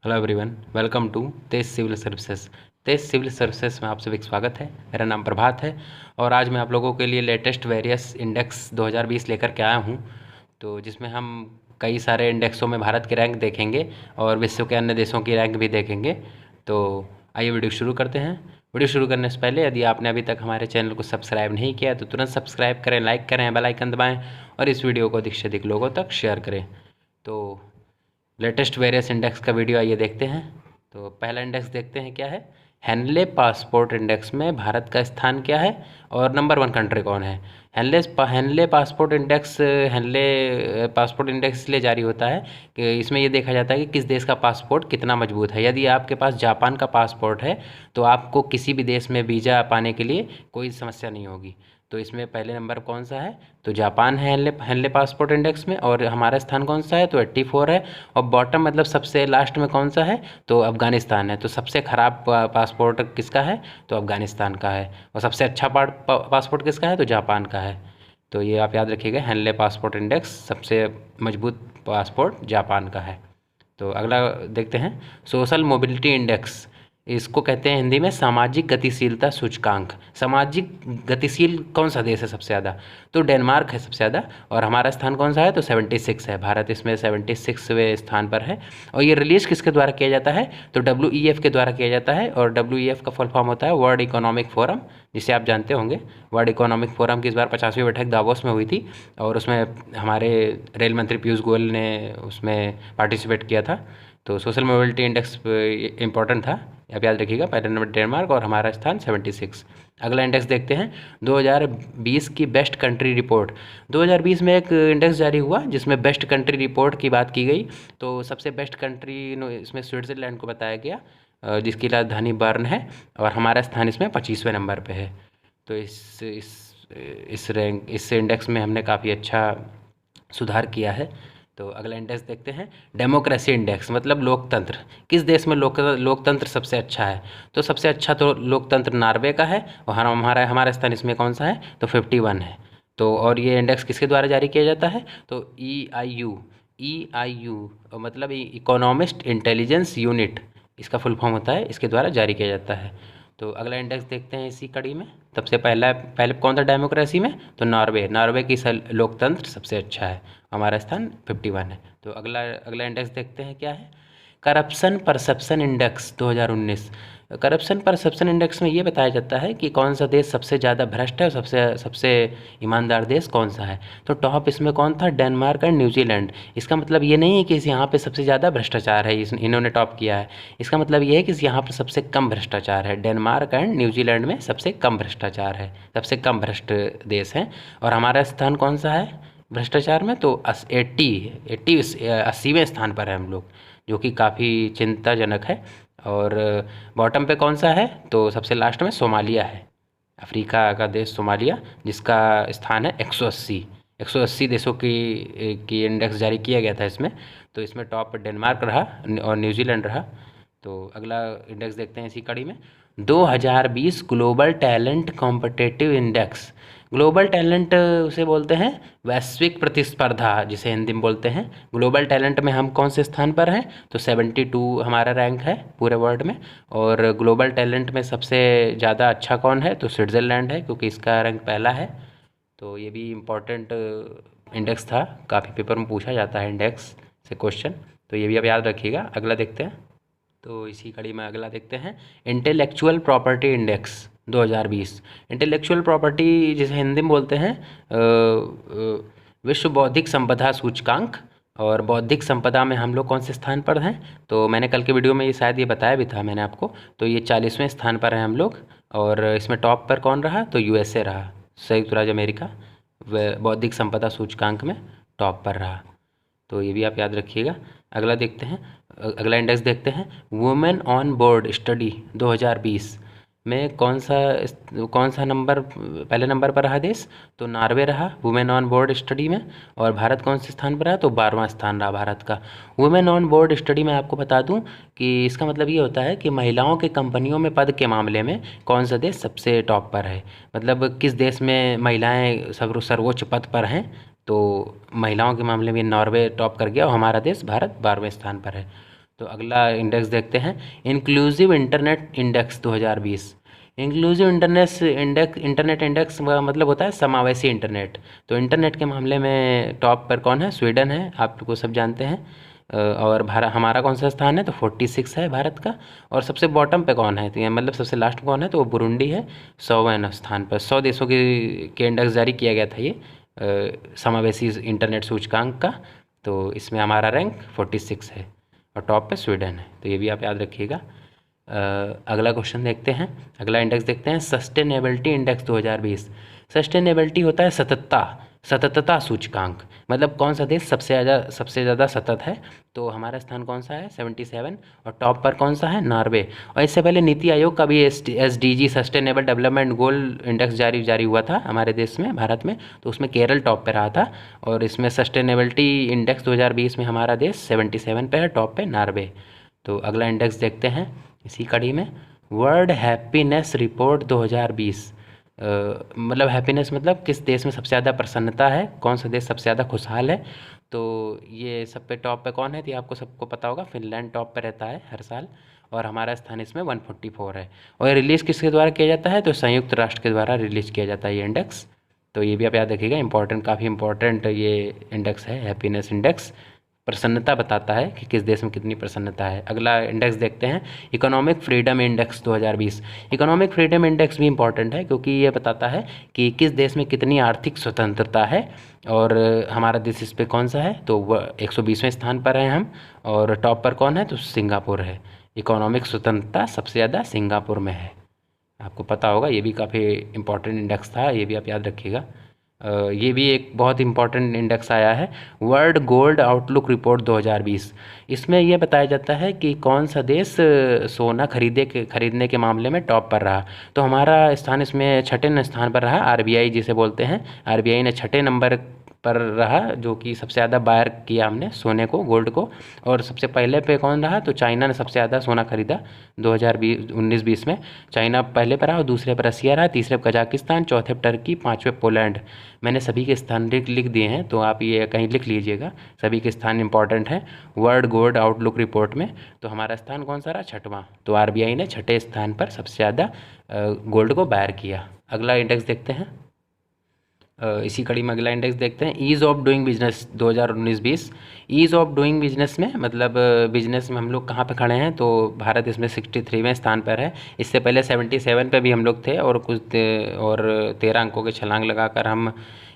Hello everyone, welcome to Tej civil services. Tej civil services में आप सभी का स्वागत है। मेरा नाम प्रभात है और आज मैं आप लोगों के लिए लेटेस्ट वेरियस इंडेक्स 2020 लेकर के आया हूं, तो जिसमें हम कई सारे इंडेक्सों में भारत की रैंक देखेंगे और विश्व के अन्य देशों की रैंक भी देखेंगे। तो आइए वीडियो शुरू करते हैं। वीडियो शुरू करने से पहले यदि आपने अभी तक हमारे चैनल को सब्सक्राइब नहीं किया तो तुरंत सब्सक्राइब करें, लाइक करें, बेल आइकन दबाएँ और इस वीडियो को अधिक से अधिक लोगों तक शेयर करें। तो लेटेस्ट वेरियस इंडेक्स का वीडियो आइए देखते हैं। तो पहला इंडेक्स देखते हैं क्या है। हेनले पासपोर्ट इंडेक्स में भारत का स्थान क्या है और नंबर 1 कंट्री कौन है। हेनले पासपोर्ट इंडेक्स इसलिए जारी होता है कि इसमें ये देखा जाता है कि किस देश का पासपोर्ट कितना मजबूत है। यदि आपके पास जापान का पासपोर्ट है तो आपको किसी भी देश में वीज़ा पाने के लिए कोई समस्या नहीं होगी। तो इसमें पहले नंबर कौन सा है, तो जापान है हेनले पासपोर्ट इंडेक्स में। और हमारा स्थान कौन सा है, तो 84 है। और बॉटम मतलब सबसे लास्ट में कौन सा है, तो अफ़गानिस्तान है। तो सबसे ख़राब पासपोर्ट किसका है, तो अफ़गानिस्तान का है। और सबसे अच्छा पासपोर्ट किसका है, तो जापान का है। तो ये आप याद रखिएगा, हेनले पासपोर्ट इंडेक्स सबसे मजबूत पासपोर्ट जापान का है। तो अगला देखते हैं, सोशल मोबिलिटी इंडेक्स। इसको कहते हैं हिंदी में सामाजिक गतिशीलता सूचकांक। सामाजिक गतिशील कौन सा देश है सबसे ज़्यादा, तो डेनमार्क है सबसे ज़्यादा। और हमारा स्थान कौन सा है, तो 76 है। भारत इसमें 76वें स्थान पर है। और ये रिलीज़ किसके द्वारा किया जाता है, तो WEF के द्वारा किया जाता है। और WEF का फुल फॉर्म होता है वर्ल्ड इकोनॉमिक फोरम, जिसे आप जानते होंगे। वर्ल्ड इकोनॉमिक फोरम की इस बार 50वीं बैठक दावोस में हुई थी और उसमें हमारे रेल मंत्री पीयूष गोयल ने उसमें पार्टिसिपेट किया था। तो सोशल मोबिलिटी इंडेक्स इंपॉर्टेंट था, आप याद रखिएगा। पहले नंबर डेनमार्क और हमारा स्थान 76। अगला इंडेक्स देखते हैं, 2020 की बेस्ट कंट्री रिपोर्ट। 2020 में एक इंडेक्स जारी हुआ जिसमें बेस्ट कंट्री रिपोर्ट की बात की गई। तो सबसे बेस्ट कंट्री इसमें स्विट्ज़रलैंड को बताया गया, जिसकी राजधानी बर्न है। और हमारा स्थान इसमें 25वें नंबर पे है। तो इस इंडेक्स में हमने काफ़ी अच्छा सुधार किया है। तो अगला इंडेक्स देखते हैं, डेमोक्रेसी इंडेक्स मतलब लोकतंत्र। किस देश में लोकतंत्र सबसे अच्छा है, तो सबसे अच्छा तो लोकतंत्र नॉर्वे का है। और हमारा स्थान इसमें कौन सा है, तो 51 है। तो और ये इंडेक्स किसके द्वारा जारी किया जाता है, तो ई आई यू मतलब इकोनॉमिस्ट इंटेलिजेंस यूनिट, इसका फुल फॉर्म होता है, इसके द्वारा जारी किया जाता है। तो अगला इंडेक्स देखते हैं इसी कड़ी में। सबसे पहले कौन था डेमोक्रेसी में, तो नॉर्वे की लोकतंत्र सबसे अच्छा है। हमारा स्थान 51 है। तो अगला इंडेक्स देखते हैं क्या है, corruption perception index 2019। Corruption perception index में ये बताया जाता है कि कौन सा देश सबसे ज़्यादा भ्रष्ट है और सबसे सबसे ईमानदार देश कौन सा है। तो टॉप इसमें कौन था, डेनमार्क एंड न्यूजीलैंड। इसका मतलब ये नहीं है कि यहाँ पे सबसे ज़्यादा भ्रष्टाचार है, इन्होंने टॉप किया है। इसका मतलब ये है कि यहाँ पर सबसे कम भ्रष्टाचार है। डेनमार्क एंड न्यूजीलैंड में सबसे कम भ्रष्टाचार है, सबसे कम भ्रष्ट देश हैं। और हमारा स्थान कौन सा है भ्रष्टाचार में, तो 80वें स्थान पर है हम लोग, जो कि काफ़ी चिंताजनक है। और बॉटम पे कौन सा है, तो सबसे लास्ट में सोमालिया है, अफ्रीका का देश सोमालिया, जिसका स्थान है 180 देशों की इंडेक्स जारी किया गया था इसमें। तो इसमें टॉप पर डेनमार्क रहा और न्यूजीलैंड रहा। तो अगला इंडेक्स देखते हैं इसी कड़ी में, 2020 global talent competitive index. Global talent उसे बोलते हैं वैश्विक प्रतिस्पर्धा, जिसे हिंदी में बोलते हैं। ग्लोबल टैलेंट में हम कौन से स्थान पर हैं, तो 72 हमारा रैंक है पूरे वर्ल्ड में। और ग्लोबल टैलेंट में सबसे ज़्यादा अच्छा कौन है, तो स्विट्ज़रलैंड है, क्योंकि इसका रैंक पहला है। तो ये भी इम्पोर्टेंट इंडेक्स था, काफ़ी पेपर में पूछा जाता है इंडेक्स से क्वेश्चन, तो ये भी आप याद रखिएगा। अगला देखते हैं, तो इसी कड़ी में अगला देखते हैं, intellectual property index 2020। Intellectual property जिसे हिंदी में बोलते हैं विश्व बौद्धिक संपदा सूचकांक। और बौद्धिक संपदा में हम लोग कौन से स्थान पर हैं, तो मैंने कल के वीडियो में ये शायद ये बताया भी था मैंने आपको। तो ये 40वें स्थान पर हैं हम लोग। और इसमें टॉप पर कौन रहा, तो USA रहा, संयुक्त राज्य अमेरिका बौद्धिक संपदा सूचकांक में टॉप पर रहा। तो ये भी आप याद रखिएगा। अगला देखते हैं, अगला इंडेक्स देखते हैं, वुमेन ऑन बोर्ड स्टडी 2020 में कौन सा नंबर पहले नंबर पर रहा देश, तो नॉर्वे रहा वुमेन ऑन बोर्ड स्टडी में। और भारत कौन से स्थान पर रहा, तो 12वां स्थान रहा भारत का। वुमेन ऑन बोर्ड स्टडी में आपको बता दूं कि इसका मतलब ये होता है कि महिलाओं के कंपनियों में पद के मामले में कौन सा देश सबसे टॉप पर है। मतलब किस देश में महिलाएं सर्वोच्च पद पर हैं, तो महिलाओं के मामले में नॉर्वे टॉप कर गया और हमारा देश भारत 12वें स्थान पर है। तो अगला इंडेक्स देखते हैं, inclusive internet index 2020। Inclusive internet index का मतलब होता है समावेशी इंटरनेट। तो इंटरनेट के मामले में टॉप पर कौन है? स्वीडन है, आप को सब जानते हैं। और भारत, हमारा कौन सा स्थान है? तो 46 है भारत का। और सबसे बॉटम पे कौन है? तो ये मतलब सबसे लास्ट कौन है? तो वो बुरुंडी है, 100वें स्थान पर। 100 देशों के इंडेक्स जारी किया गया था ये समावेशी इंटरनेट सूचकांक का। तो इसमें हमारा रैंक 46 है और टॉप पे स्वीडन है। तो ये भी आप याद रखिएगा। अगला क्वेश्चन देखते हैं, अगला इंडेक्स देखते हैं, सस्टेनेबिलिटी इंडेक्स 2020। सस्टेनेबिलिटी होता है सततता सूचकांक, मतलब कौन सा देश सबसे ज़्यादा सतत है। तो हमारा स्थान कौन सा है? 77। और टॉप पर कौन सा है? नॉर्वे। और इससे पहले नीति आयोग का भी SDG sustainable development goal index जारी हुआ था हमारे देश में, भारत में। तो उसमें केरल टॉप पे रहा था। और इसमें सस्टेनेबिलिटी इंडेक्स 2020 में हमारा देश 77 पे है, टॉप पे नॉर्वे। तो अगला इंडेक्स देखते हैं इसी कड़ी में, वर्ल्ड हैप्पीनेस रिपोर्ट 2020। मतलब हैप्पीनेस मतलब किस देश में सबसे ज़्यादा प्रसन्नता है, कौन सा देश सबसे ज़्यादा खुशहाल है। तो ये सब पे टॉप पे कौन है? तो ये आपको सबको पता होगा, फिनलैंड टॉप पे रहता है हर साल। और हमारा स्थान इसमें 144 है। और ये रिलीज़ किसके द्वारा किया जाता है? तो संयुक्त राष्ट्र के द्वारा रिलीज़ किया जाता है ये इंडेक्स। तो ये भी आप याद रखिएगा, काफ़ी इंपॉर्टेंट ये इंडेक्स है, हैप्पीनेस इंडेक्स। प्रसन्नता बताता है कि किस देश में कितनी प्रसन्नता है। अगला इंडेक्स देखते हैं, economic freedom index 2020। Economic freedom index भी इम्पॉर्टेंट है क्योंकि ये बताता है कि किस देश में कितनी आर्थिक स्वतंत्रता है। और हमारा देश इस पे कौन सा है? तो वह 120वें स्थान पर हैं हम। और टॉप पर कौन है? तो सिंगापुर है। इकोनॉमिक स्वतंत्रता सबसे ज़्यादा सिंगापुर में है, आपको पता होगा। ये भी काफ़ी इम्पोर्टेंट इंडेक्स था, ये भी आप याद रखिएगा। ये भी एक बहुत इंपॉर्टेंट इंडेक्स आया है, वर्ल्ड गोल्ड आउटलुक रिपोर्ट 2020। इसमें यह बताया जाता है कि कौन सा देश सोना खरीदने के मामले में टॉप पर रहा। तो हमारा स्थान इसमें छठे स्थान पर रहा, RBI जिसे बोलते हैं। RBI ने छठे नंबर पर रहा, जो कि सबसे ज़्यादा बायर किया हमने सोने को, गोल्ड को। और सबसे पहले पे कौन रहा? तो चाइना ने सबसे ज़्यादा सोना खरीदा 2019-20 में। चाइना पहले पर रहा, और दूसरे पर रसिया रहा, तीसरे पर कजाकिस्तान, चौथे पर टर्की, पाँचवें पोलैंड। मैंने सभी के स्थान लिख दिए हैं, तो आप ये कहीं लिख लीजिएगा, सभी के स्थान इंपॉर्टेंट हैं वर्ल्ड गोल्ड आउटलुक रिपोर्ट में। तो हमारा स्थान कौन सा रहा? छठवां। तो RBI ने छठे स्थान पर सबसे ज़्यादा गोल्ड को बायर किया। अगला इंडेक्स देखते हैं, इसी कड़ी में अगला इंडेक्स देखते हैं, ease of doing business 2019-20। Ease of doing business में मतलब बिजनेस में हम लोग कहाँ पे खड़े हैं? तो भारत इसमें 63वें स्थान पर है। इससे पहले 77 पे भी हम लोग थे, और 13 अंकों के छलांग लगाकर हम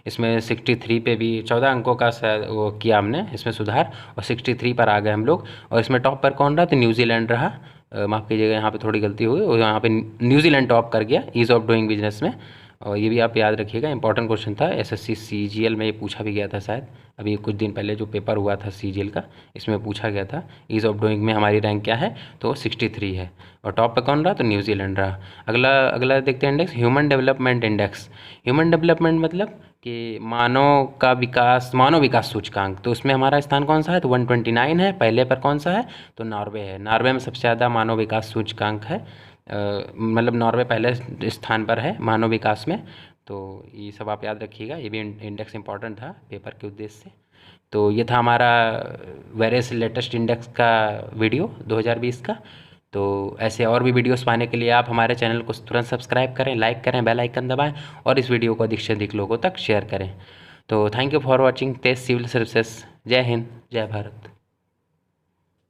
इसमें 63 पे भी 14 अंकों का वो किया हमने इसमें सुधार, और 63 पर आ गए हम लोग। और इसमें टॉप पर कौन रहा? तो न्यूजीलैंड रहा। माफ़ कीजिएगा, यहाँ पे थोड़ी गलती हुई, और यहाँ पे न्यूजीलैंड टॉप कर गया ईज़ ऑफ डूइंग बिजनेस में। और ये भी आप याद रखिएगा, इंपॉर्टेंट क्वेश्चन था, SSC CGL में ये पूछा भी गया था शायद, अभी कुछ दिन पहले जो पेपर हुआ था CGL का, इसमें पूछा गया था ईज़ ऑफ डूइंग में हमारी रैंक क्या है? तो 63 है। और टॉप पे कौन रहा? तो न्यूजीलैंड रहा। अगला देखते हैं index, human development index. Human development मतलब कि मानव विकास सूचकांक। तो उसमें हमारा स्थान कौन सा है? तो 129 है। पहले पर कौन सा है? तो नॉर्वे है। नॉर्वे में सबसे ज़्यादा मानव विकास सूचकांक है, मतलब नॉर्वे पहले स्थान पर है मानव विकास में। तो ये सब आप याद रखिएगा, ये भी इंडेक्स इंपॉर्टेंट था पेपर के उद्देश्य से। तो ये था हमारा वेरियस लेटेस्ट इंडेक्स का वीडियो 2020 का। तो ऐसे और भी वीडियोस पाने के लिए आप हमारे चैनल को तुरंत सब्सक्राइब करें, लाइक करें, बेल आइकन दबाएं, और इस वीडियो को अधिक से अधिक लोगों तक शेयर करें। तो thank you for watching Tej civil services. जय हिंद, जय भारत।